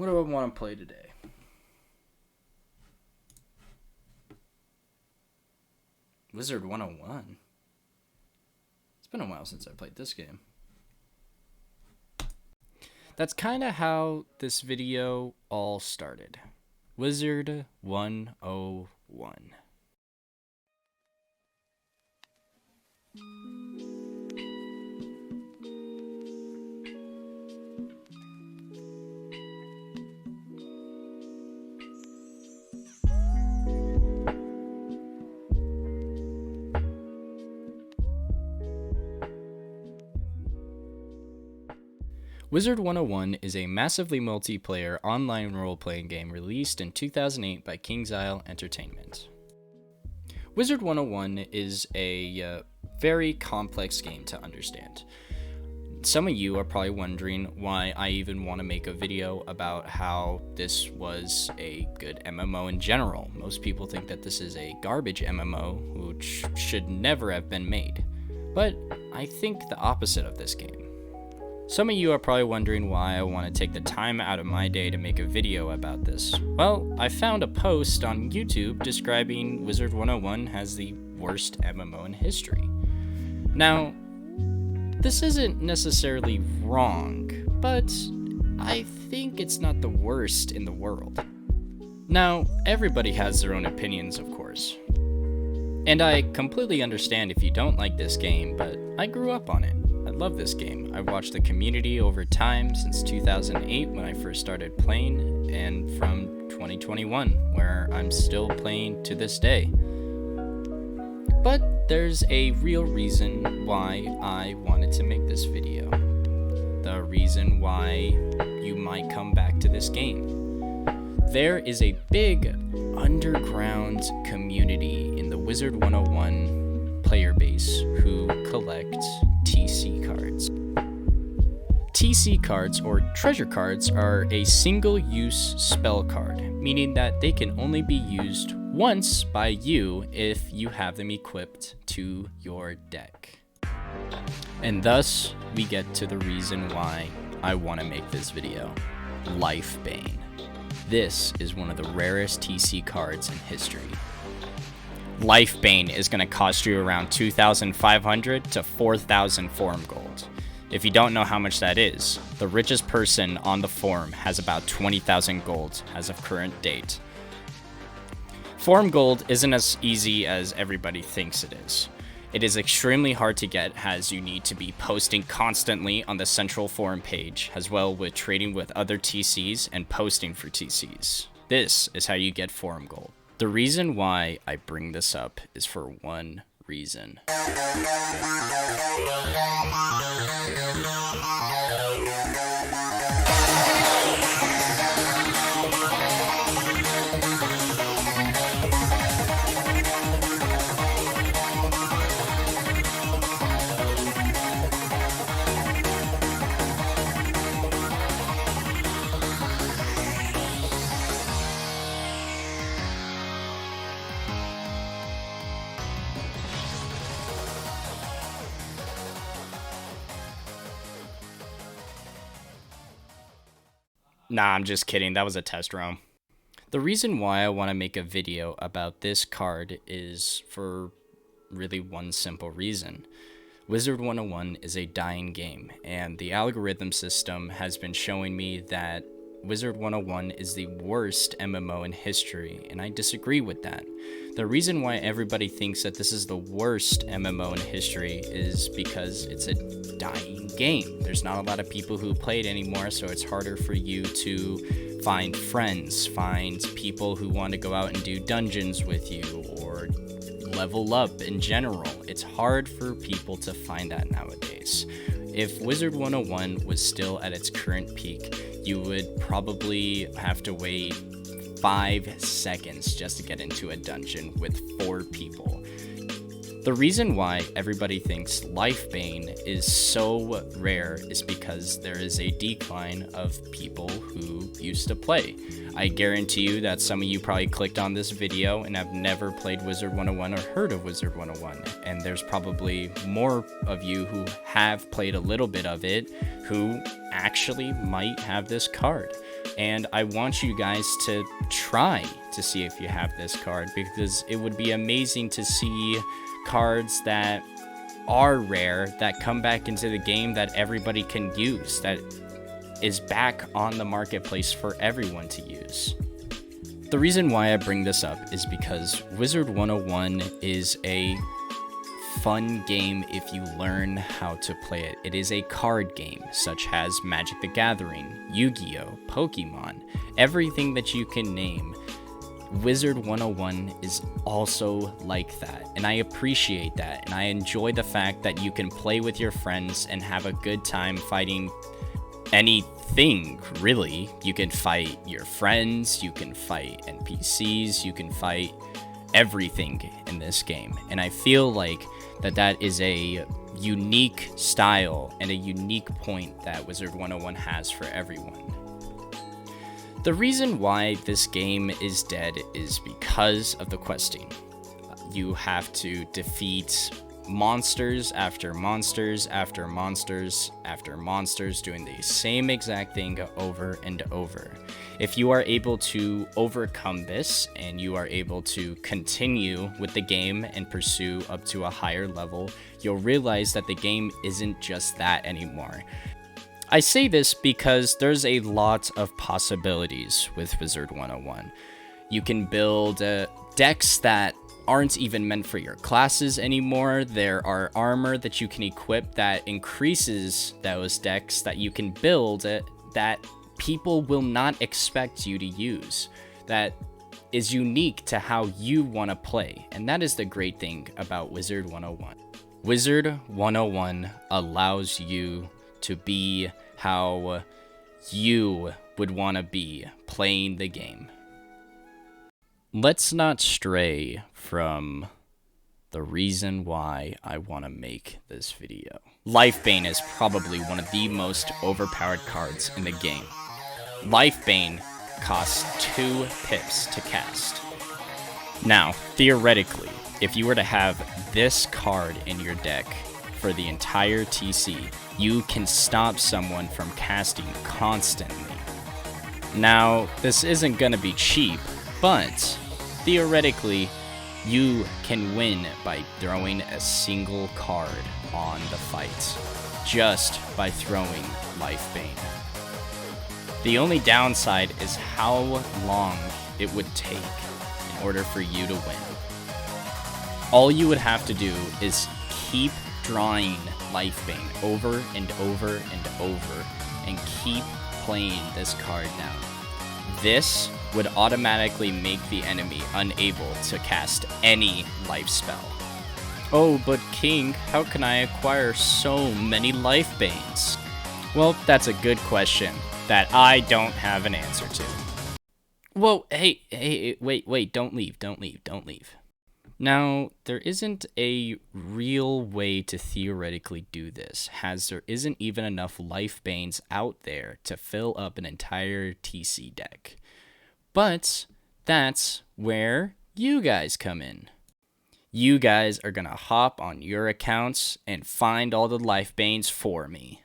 What do I want to play today? Wizard101? It's been a while since I played this game. That's kind of how this video all started. Wizard101. Wizard101 is a massively multiplayer online role-playing game released in 2008 by King's Isle Entertainment. Wizard101 is a very complex game to understand. Some of you are probably wondering why I even want to make a video about how this was a good MMO in general. Most people think that this is a garbage MMO, which should never have been made. But I think the opposite of this game. Some of you are probably wondering why I want to take the time out of my day to make a video about this. Well, I found a post on YouTube describing Wizard101 as the worst MMO in history. Now, this isn't necessarily wrong, but I think it's not the worst in the world. Now, everybody has their own opinions, of course. And I completely understand if you don't like this game, but I grew up on it. I love this game. I've watched the community over time since 2008 when I first started playing, and from 2021 where I'm still playing to this day. But there's a real reason why I wanted to make this video. The reason why you might come back to this game. There is a big underground community in the Wizard101 player base who collect TC cards. TC cards, or treasure cards, are a single-use spell card, meaning that they can only be used once by you if you have them equipped to your deck. And thus, we get to the reason why I want to make this video. Lifebane. This is one of the rarest TC cards in history. Lifebane is going to cost you around 2,500 to 4,000 forum gold. If you don't know how much that is, the richest person on the forum has about 20,000 gold as of current date. Forum gold isn't as easy as everybody thinks it is. It is extremely hard to get, as you need to be posting constantly on the central forum page, as well with trading with other TCs and posting for TCs. This is how you get forum gold. The reason why I bring this up is for one reason. Nah, I'm just kidding. That was a test roam. The reason why I want to make a video about this card is for really one simple reason. Wizard101 is a dying game, and the algorithm system has been showing me that Wizard101 is the worst MMO in history, and I disagree with that. The reason why everybody thinks that this is the worst MMO in history is because it's a dying game. There's not a lot of people who play it anymore, so it's harder for you to find friends, find people who want to go out and do dungeons with you, or level up in general. It's hard for people to find that nowadays. If Wizard101 was still at its current peak, you would probably have to wait 5 seconds just to get into a dungeon with 4 people. The reason why everybody thinks Lifebane is so rare is because there is a decline of people who used to play. I guarantee you that some of you probably clicked on this video and have never played Wizard101 or heard of Wizard101, and there's probably more of you who have played a little bit of it who actually might have this card. And I want you guys to try to see if you have this card, because it would be amazing to see cards that are rare that come back into the game that everybody can use, that is back on the marketplace for everyone to use. The reason why I bring this up is because Wizard101 is a fun game if you learn how to play it. It is a card game, such as Magic the Gathering, Yu-Gi-Oh!, Pokemon, everything that you can name. Wizard101 is also like that, and I appreciate that, and I enjoy the fact that you can play with your friends and have a good time fighting anything, really. You can fight your friends, you can fight NPCs, you can fight everything in this game, and I feel like that is a unique style and a unique point that Wizard101 has for everyone. The reason why this game is dead is because of the questing. You have to defeat monsters after monsters after monsters after monsters, doing the same exact thing over and over. If you are able to overcome this and you are able to continue with the game and pursue up to a higher level, you'll realize that the game isn't just that anymore. I say this because there's a lot of possibilities with Wizard101. You can build decks that aren't even meant for your classes anymore. There are armor that you can equip that increases those decks that you can build that people will not expect you to use, that is unique to how you want to play. And that is the great thing about Wizard101. Wizard101 allows you to be how you would want to be playing the game. Let's not stray from the reason why I want to make this video. Lifebane is probably one of the most overpowered cards in the game. Lifebane costs 2 pips to cast. Now, theoretically, if you were to have this card in your deck for the entire TC, you can stop someone from casting constantly. Now, this isn't gonna be cheap, but theoretically, you can win by throwing a single card on the fight, just by throwing Lifebane. The only downside is how long it would take in order for you to win. All you would have to do is keep drawing Lifebane over and over and over, and keep playing this card down. This would automatically make the enemy unable to cast any life spell. Oh, but King, how can I acquire so many Lifebanes? Well, that's a good question that I don't have an answer to. Whoa, hey, wait, don't leave. Now, there isn't a real way to theoretically do this, as there isn't even enough Lifebanes out there to fill up an entire TC deck. But that's where you guys come in. You guys are gonna hop on your accounts and find all the Lifebanes for me.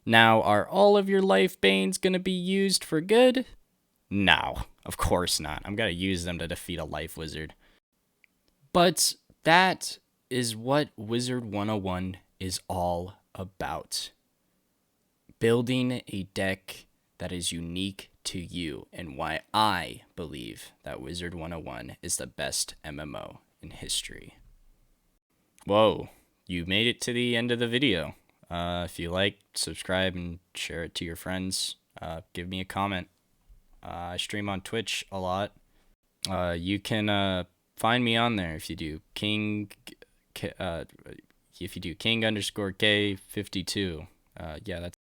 Now, are all of your Lifebanes gonna be used for good? No, of course not. I'm gonna use them to defeat a Life Wizard. But that is what Wizard101 is all about. Building a deck that is unique to you, and why I believe that Wizard101 is the best MMO in history. Whoa, you made it to the end of the video. If you like, subscribe and share it to your friends. Give me a comment. I stream on Twitch a lot. You can find me on there if you do King _K52. Yeah, that's